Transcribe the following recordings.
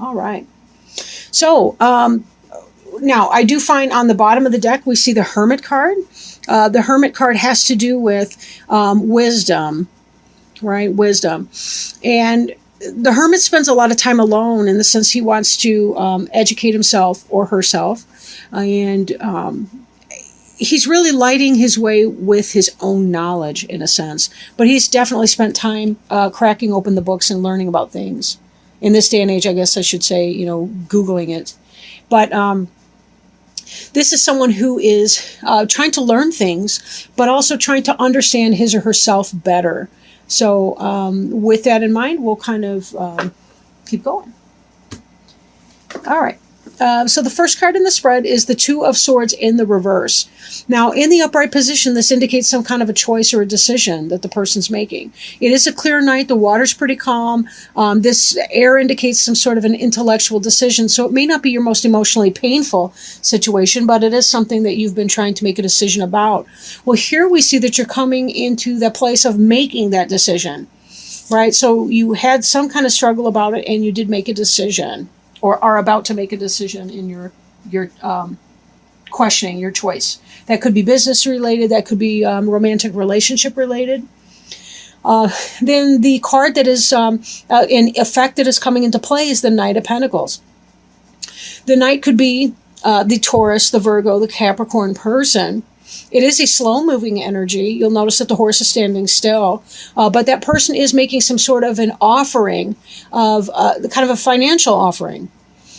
All right. So, now I do find on the bottom of the deck, we see the Hermit card. The Hermit card has to do with wisdom, right? Wisdom. And the Hermit spends a lot of time alone in the sense he wants to educate himself or herself. And he's really lighting his way with his own knowledge in a sense. But he's definitely spent time cracking open the books and learning about things. In this day and age, I guess I should say, Googling it. But this is someone who is trying to learn things, but also trying to understand his or herself better. So with that in mind, we'll kind of keep going. All right. So the first card in the spread is the Two of Swords in the reverse. Now, in the upright position, this indicates some kind of a choice or a decision that the person's making. It is a clear night. The water's pretty calm. This air indicates some sort of an intellectual decision. So it may not be your most emotionally painful situation, but it is something that you've been trying to make a decision about. Well, here we see that you're coming into the place of making that decision, right? So you had some kind of struggle about it and you did make a decision, or are about to make a decision in your questioning your choice. That could be business related. That could be romantic relationship related. Then the card that is in effect that is coming into play is the Knight of Pentacles. The Knight could be the Taurus, the Virgo, the Capricorn person. It is a slow-moving energy. You'll notice that the horse is standing still, but that person is making some sort of an offering of kind of a financial offering.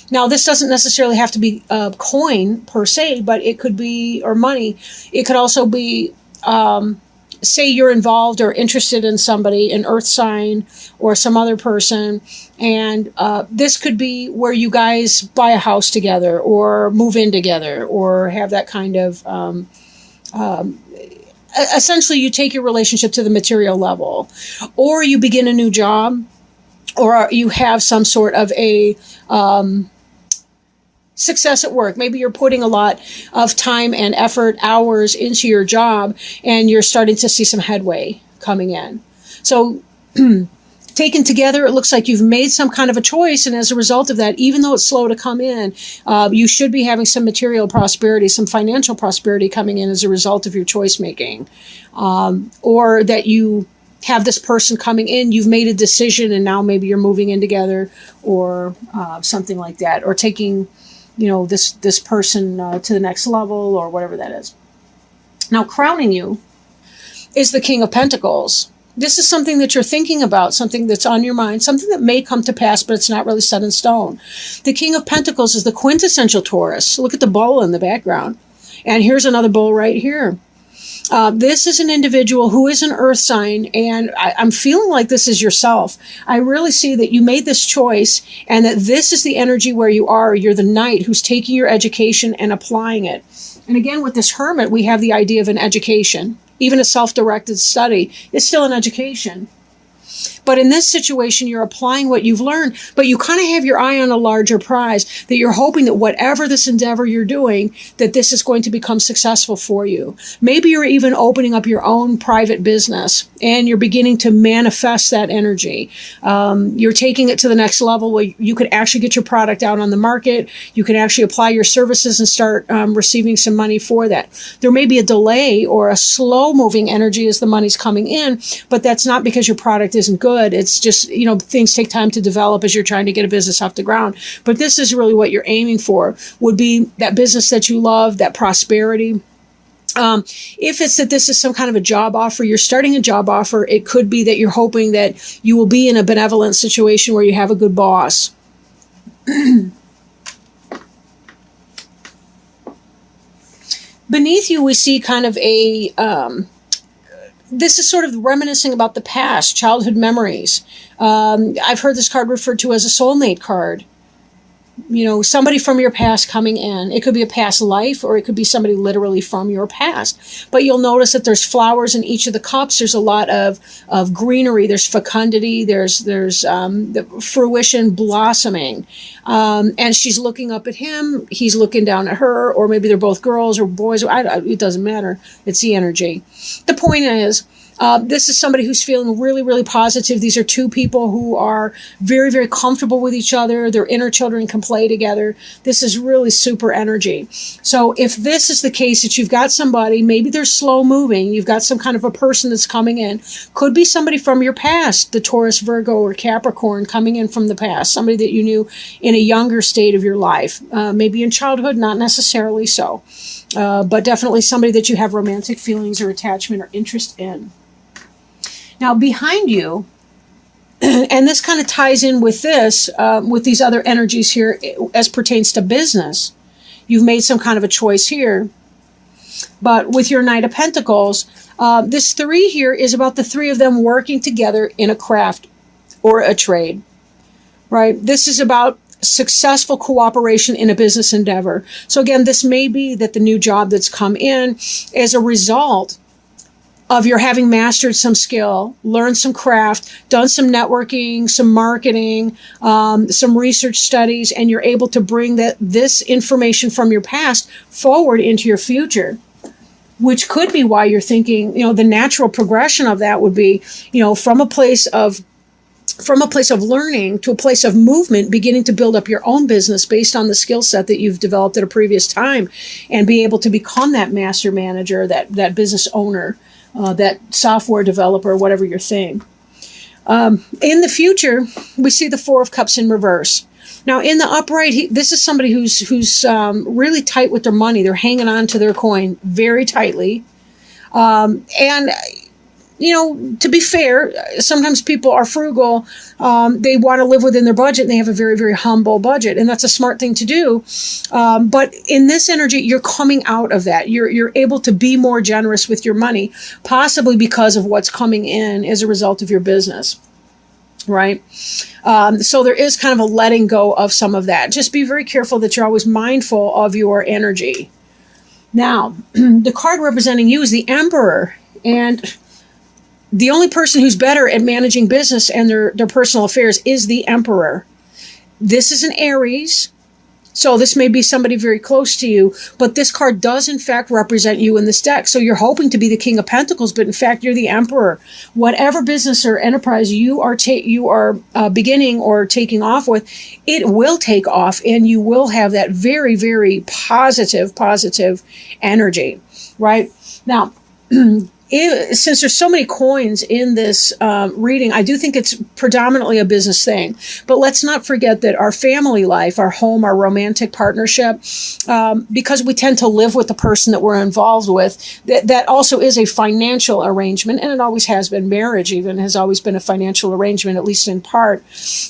Now, this doesn't necessarily have to be coin per se, but it could be, or money. It could also be, say you're involved or interested in somebody, an earth sign or some other person, and this could be where you guys buy a house together or move in together or have that kind of... essentially you take your relationship to the material level, or you begin a new job, or you have some sort of a success at work. Maybe you're putting a lot of time and effort, hours into your job, and you're starting to see some headway coming in. So taken together, it looks like you've made some kind of a choice, and as a result of that, even though it's slow to come in, you should be having some material prosperity, some financial prosperity coming in as a result of your choice making. Or that you have this person coming in, you've made a decision, and now maybe you're moving in together, or something like that, or taking this person to the next level, or whatever that is. Now, crowning you is the King of Pentacles. This is something that you're thinking about, something that's on your mind, something that may come to pass, but it's not really set in stone. The King of Pentacles is the quintessential Taurus. Look at the bull in the background. And here's another bull right here. This is an individual who is an earth sign, and I'm feeling like this is yourself. I really see that you made this choice, and that this is the energy where you are. You're the knight who's taking your education and applying it. And again, with this hermit, we have the idea of an education. Even a self-directed study is still an education. But in this situation, you're applying what you've learned, but you kind of have your eye on a larger prize, that you're hoping that whatever this endeavor you're doing, that this is going to become successful for you. Maybe you're even opening up your own private business, and you're beginning to manifest that energy. You're taking it to the next level where you could actually get your product out on the market. You can actually apply your services and start receiving some money for that. There may be a delay or a slow-moving energy as the money's coming in, but that's not because your product isn't good. It's just, things take time to develop as you're trying to get a business off the ground. But this is really what you're aiming for, would be that business that you love, that prosperity. If it's that this is some kind of a job offer, you're starting a job offer, it could be that you're hoping that you will be in a benevolent situation where you have a good boss. Beneath you, we see kind of a... this is sort of reminiscing about the past, childhood memories. I've heard this card referred to as a soulmate card. Somebody from your past coming in. It could be a past life, or it could be somebody literally from your past. But you'll notice that there's flowers in each of the cups. There's a lot of greenery. There's fecundity. There's the fruition, blossoming. And she's looking up at him. He's looking down at her, or maybe they're both girls or boys. It doesn't matter. It's the energy. The point is, This is somebody who's feeling really, really positive. These are two people who are very, very comfortable with each other. Their inner children can play together. This is really super energy. So if this is the case that you've got somebody, maybe they're slow moving, you've got some kind of a person that's coming in, could be somebody from your past, the Taurus, Virgo, or Capricorn coming in from the past, somebody that you knew in a younger state of your life, maybe in childhood, not necessarily so, but definitely somebody that you have romantic feelings or attachment or interest in. Now, behind you, and this kind of ties in with this, with these other energies here as pertains to business. You've made some kind of a choice here. But with your Knight of Pentacles, this 3 here is about the 3 of them working together in a craft or a trade, right? This is about successful cooperation in a business endeavor. So again, this may be that the new job that's come in is a result of your having mastered some skill, learned some craft, done some networking, some marketing, some research studies, and you're able to bring this information from your past forward into your future, which could be why you're thinking, the natural progression of that would be, from a place of learning to a place of movement, beginning to build up your own business based on the skill set that you've developed at a previous time, and be able to become that master manager, that business owner, that software developer, whatever your thing. In the future, we see the 4 of Cups in reverse. Now, in the upright, this is somebody who's really tight with their money. They're hanging on to their coin very tightly. And to be fair, sometimes people are frugal. They want to live within their budget, and they have a very, very humble budget, and that's a smart thing to do. But in this energy, you're coming out of that. You're able to be more generous with your money, possibly because of what's coming in as a result of your business, right? So there is kind of a letting go of some of that. Just be very careful that you're always mindful of your energy. Now, the card representing you is the Emperor, and the only person who's better at managing business and their personal affairs is the Emperor. This is an Aries, so this may be somebody very close to you, but this card does in fact represent you in this deck. So you're hoping to be the King of Pentacles, but in fact you're the Emperor. Whatever business or enterprise you are beginning or taking off with, it will take off, and you will have that very, very positive energy, right? Now, since there's so many coins in this reading, I do think it's predominantly a business thing. But let's not forget that our family life, our home, our romantic partnership, because we tend to live with the person that we're involved with, that also is a financial arrangement, and it always has been. Marriage even has always been a financial arrangement, at least in part.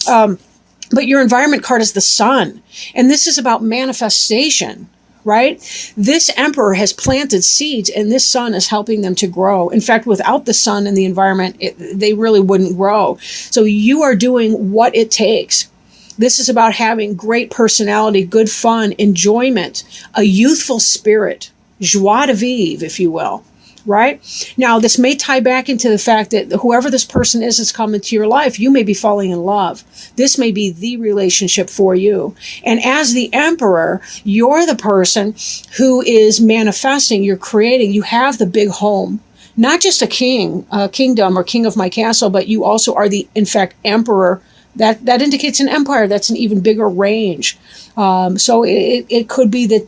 But your environment card is the Sun, and this is about manifestation. Right? This Emperor has planted seeds, and this Sun is helping them to grow. In fact, without the Sun and the environment, they really wouldn't grow. So you are doing what it takes. This is about having great personality, good fun, enjoyment, a youthful spirit, joie de vivre, if you will. Right? Now, this may tie back into the fact that whoever this person is that's come into your life, you may be falling in love. This may be the relationship for you. And as the Emperor, you're the person who is manifesting, you're creating, you have the big home. Not just a kingdom or king of my castle, but you also are the, in fact, Emperor. That indicates an empire. That's an even bigger range. So it could be that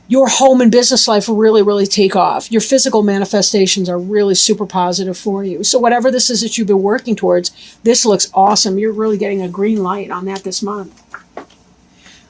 your home and business life will really, really take off. Your physical manifestations are really super positive for you. So whatever this is that you've been working towards, this looks awesome. You're really getting a green light on that this month.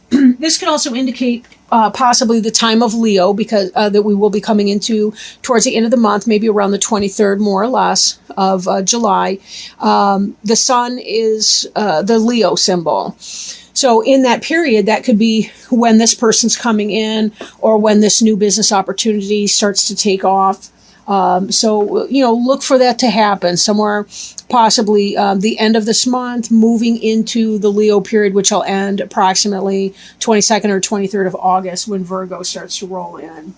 This could also indicate possibly the time of Leo, because that we will be coming into towards the end of the month, maybe around the 23rd, more or less, of July. The Sun is the Leo symbol. So in that period, that could be when this person's coming in, or when this new business opportunity starts to take off. So look for that to happen somewhere, possibly the end of this month, moving into the Leo period, which will end approximately 22nd or 23rd of August, when Virgo starts to roll in.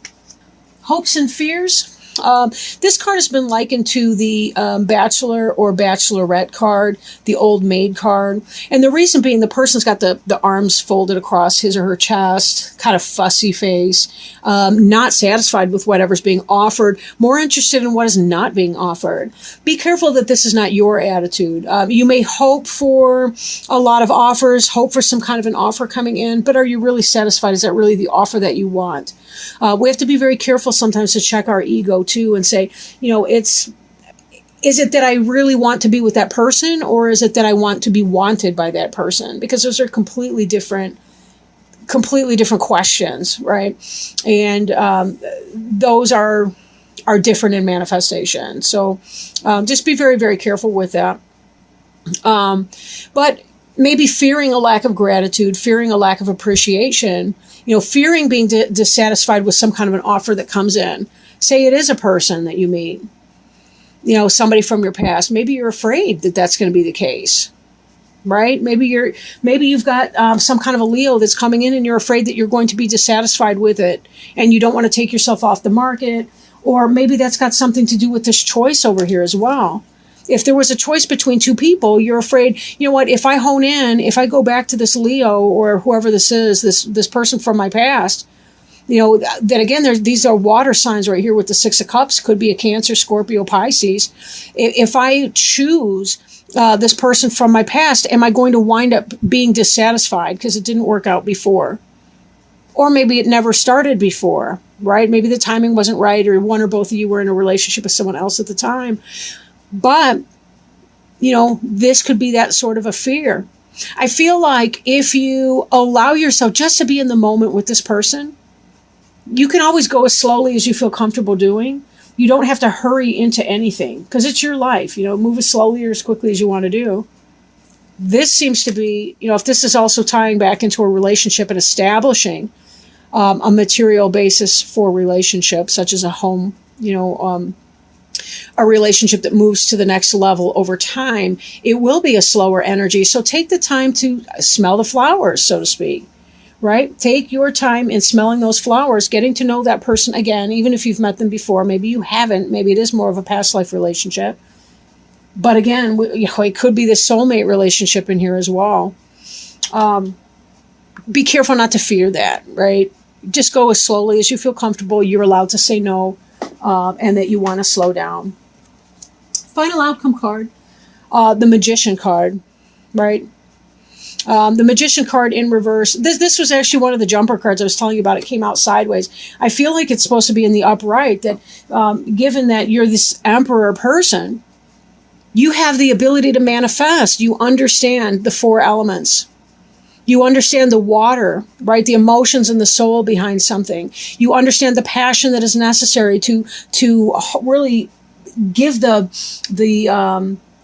Hopes and fears. This card has been likened to the bachelor or bachelorette card, the old maid card. And the reason being, the person's got the arms folded across his or her chest, kind of fussy face, not satisfied with whatever's being offered, more interested in what is not being offered. Be careful that this is not your attitude. You may hope for a lot of offers, hope for some kind of an offer coming in, but are you really satisfied? Is that really the offer that you want? We have to be very careful sometimes to check our ego too and say, is it that I really want to be with that person, or is it that I want to be wanted by that person? Because those are completely different questions, right? And those are different in manifestation. So just be very, very careful with that. But maybe fearing a lack of gratitude, fearing a lack of appreciation, fearing being dissatisfied with some kind of an offer that comes in. Say it is a person that you meet, somebody from your past. Maybe you're afraid that that's going to be the case, right? Maybe you've got some kind of a Leo that's coming in and you're afraid that you're going to be dissatisfied with it and you don't want to take yourself off the market. Or maybe that's got something to do with this choice over here as well. If there was a choice between two people, you're afraid, if I hone in, if I go back to this Leo or whoever this is, this person from my past, that again, these are water signs right here with the Six of Cups, could be a Cancer, Scorpio, Pisces. If I choose this person from my past, am I going to wind up being dissatisfied because it didn't work out before? Or maybe it never started before, right? Maybe the timing wasn't right, or one or both of you were in a relationship with someone else at the time. But, this could be that sort of a fear. I feel like if you allow yourself just to be in the moment with this person, you can always go as slowly as you feel comfortable doing. You don't have to hurry into anything because it's your life. Move as slowly or as quickly as you want to do. This seems to be, if this is also tying back into a relationship and establishing a material basis for relationships, such as a home, a relationship that moves to the next level over time, it will be a slower energy. So take the time to smell the flowers, so to speak. Right? Take your time in smelling those flowers, getting to know that person again, even if you've met them before. Maybe you haven't. Maybe it is more of a past life relationship. But again, it could be the soulmate relationship in here as well. Be careful not to fear that, right? Just go as slowly as you feel comfortable. You're allowed to say no, and that you want to slow down. Final outcome card, the Magician card, right? The Magician card in reverse. This was actually one of the jumper cards I was telling you about. It came out sideways. I feel like it's supposed to be in the upright, that given that you're this emperor person, you have the ability to manifest. You understand the four elements. You understand the water, right? The emotions and the soul behind something. You understand the passion that is necessary to really give the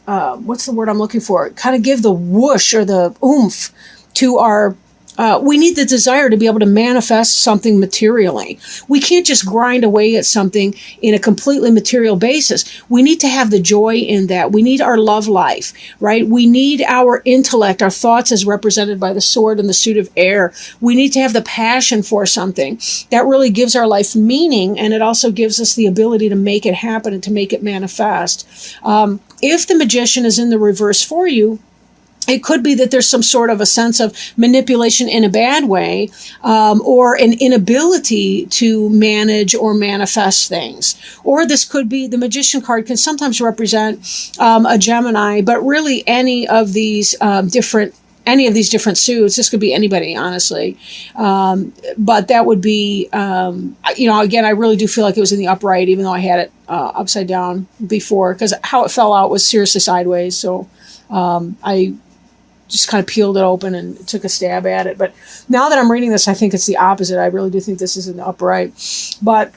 what's the word I'm looking for? Kind of give the whoosh or the oomph to our, we need the desire to be able to manifest something materially. We can't just grind away at something in a completely material basis. We need to have the joy in that. We need our love life, right? We need our intellect, our thoughts as represented by the sword and the suit of air. We need to have the passion for something that really gives our life meaning, and it also gives us the ability to make it happen and to make it manifest. If the Magician is in the reverse for you, it could be that there's some sort of a sense of manipulation in a bad way, or an inability to manage or manifest things. Or this could be, the Magician card can sometimes represent a Gemini, but really any of these different suits. This could be anybody, honestly. But that would be, again, I really do feel like it was in the upright, even though I had it upside down before, because how it fell out was seriously sideways. So I just kind of peeled it open and took a stab at it. But now that I'm reading this, I think it's the opposite. I really do think this is in the upright. But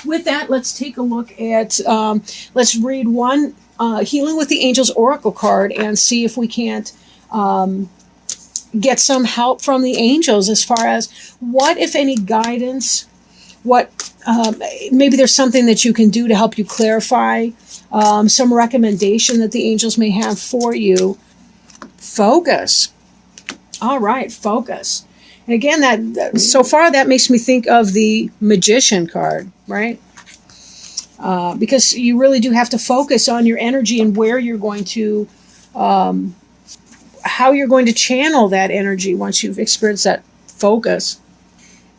with that, let's take a look at, let's read one Healing with the Angels Oracle card and see if we can't get some help from the angels as far as what, if any, guidance, maybe there's something that you can do to help you clarify, some recommendation that the angels may have for you. Focus. All right, focus. And again, that so far that makes me think of the Magician card, right? because you really do have to focus on your energy and where you're going to, how you're going to channel that energy once you've experienced that focus.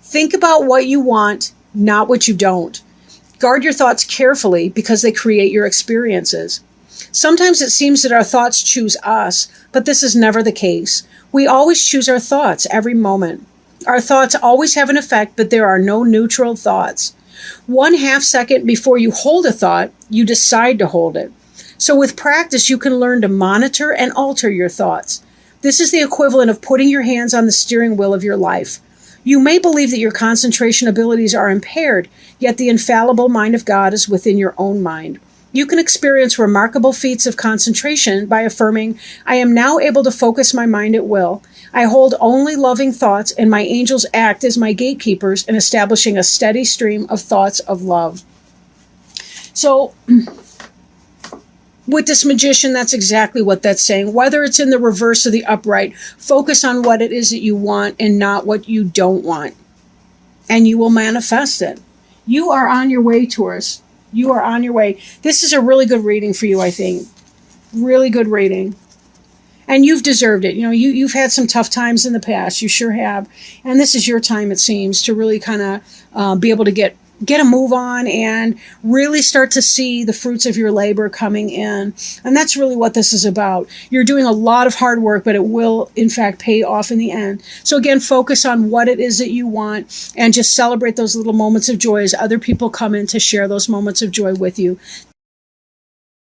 Think about what you want, not what you don't. Guard your thoughts carefully because they create your experiences. Sometimes it seems that our thoughts choose us, but this is never the case. We always choose our thoughts every moment. Our thoughts always have an effect, but there are no neutral thoughts. 1/2 second before you hold a thought, you decide to hold it. So with practice, you can learn to monitor and alter your thoughts. This is the equivalent of putting your hands on the steering wheel of your life. You may believe that your concentration abilities are impaired, yet the infallible mind of God is within your own mind. You can experience remarkable feats of concentration by affirming, I am now able to focus my mind at will. I hold only loving thoughts, and my angels act as my gatekeepers in establishing a steady stream of thoughts of love. So, with this magician, that's exactly what that's saying. Whether it's in the reverse or the upright, focus on what it is that you want and not what you don't want. And you will manifest it. You are on your way, Taurus. You are on your way. This is a really good reading for you, I think. Really good reading. And you've deserved it. You know, you've had some tough times in the past. You sure have. And this is your time, it seems, to really kind of be able to get a move on and really start to see the fruits of your labor coming in. And that's really what this is about. You're doing a lot of hard work, but it will, in fact, pay off in the end. So again, focus on what it is that you want and just celebrate those little moments of joy as other people come in to share those moments of joy with you.